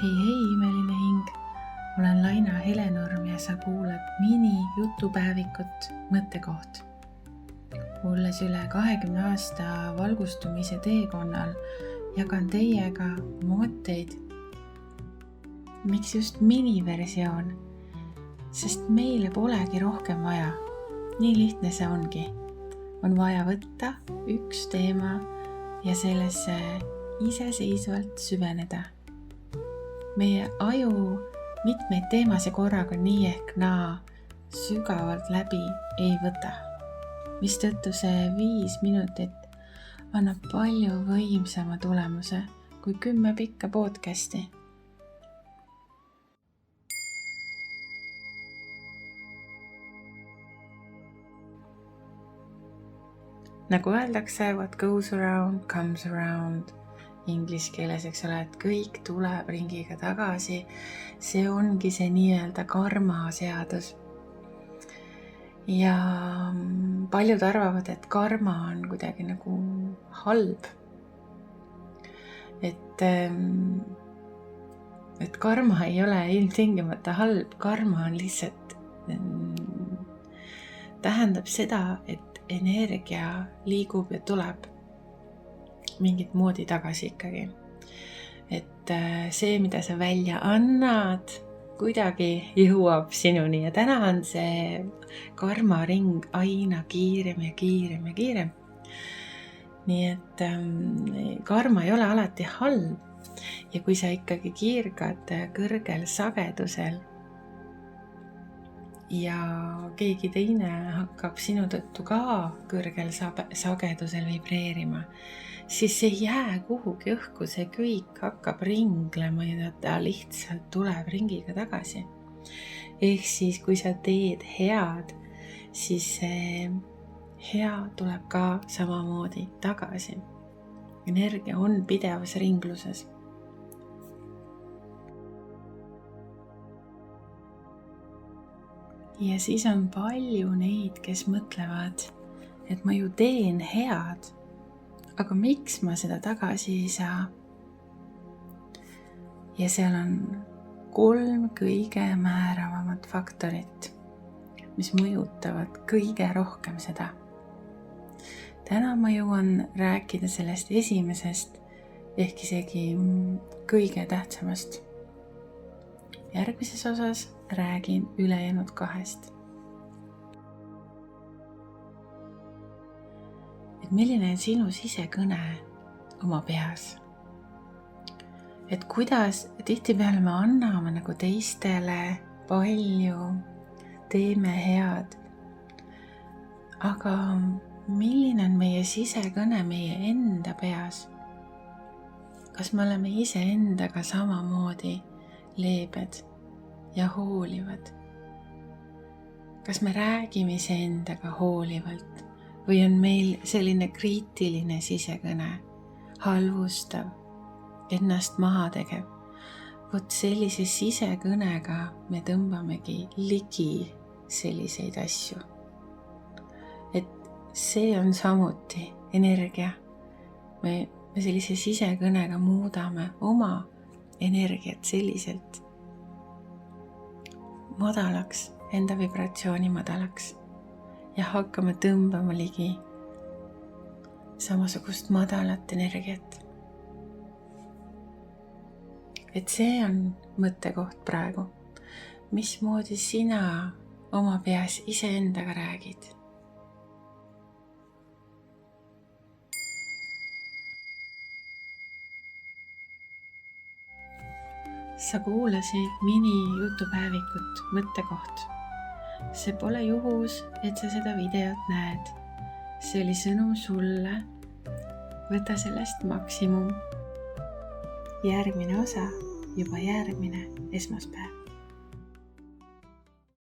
Hei, imeline hing! Olen Laina Helenurm ja sa kuulad mini-jutupäevikut Mõttekoht. Olles üle 20 aasta valgustumise teekonnal, jagan teiega mõtteid. Miks just miniversioon? Sest meile polegi rohkem vaja. Nii lihtne see ongi. On vaja võtta üks teema ja sellesse iseseisvalt süveneda. Meie aju mitmeid teemasid korraga nii ehk naa sügavalt läbi ei võta, mistõttu see 5 minutit annab palju võimsama tulemuse kui 10 pikka podcasti. Nagu öeldakse, what goes around comes around. Inglise keeles, eks ole, et kõik tuleb ringiga tagasi. See ongi see nii-öelda karma seadus. Ja paljud arvavad, et karma on kuidagi nagu halb. Et karma ei ole ilmtingimata halb. Karma on lihtsalt, tähendab seda, et energia liigub ja tuleb mingit moodi tagasi ikkagi. Et see, mida sa välja annad, kuidagi jõuab sinuni ja täna on see karmaring aina kiirem ja kiirem ja kiirem. Nii et karma ei ole alati halb ja kui sa ikkagi kiirgad kõrgel sagedusel ja keegi teine hakkab sinu tõttu ka kõrgel sagedusel vibreerima, siis see ei jää kuhugi õhku, see kõik hakkab ringlema ja ta lihtsalt tuleb ringiga tagasi. Ehk siis, kui sa teed head, siis see hea tuleb ka samamoodi tagasi. Energia on pidevas ringluses. Ja siis on palju neid, kes mõtlevad, et ma ju teen head, aga miks ma seda tagasi ei saa? Ja seal on 3 kõige määravamat faktorit, mis mõjutavad kõige rohkem seda. Täna ma jõuan rääkida sellest esimesest ehk isegi kõige tähtsamast. Järgmises osas räägin ülejäänud 2. Et milline on sinu sisekõne oma peas? Et kuidas tihtipeale me anname nagu teistele palju, teeme head. Aga milline on meie sisekõne meie enda peas? Kas me oleme iseendaga samamoodi leebed ja hoolivad? Kas me räägime iseendaga hoolivalt? Või on meil selline kriitiline sisekõne, halvustav, ennast maha tegev? Vot sellise sisekõnega me tõmbamegi ligi selliseid asju. Et see on samuti energia. Me sellise sisekõnega muudame oma energiat selliselt madalaks, enda vibratsiooni madalaks. Ja hakkame tõmbama ligi samasugust madalat energiat. Et see on mõttekoht praegu. Mismoodi sina oma peas iseendaga räägid? Sa kuulasid mini-jutupäevikut Mõttekoht. See pole juhus, et sa seda videot näed. See oli sõnum sulle. Võta sellest maksimum. Järgmine osa juba järgmine esmaspäev.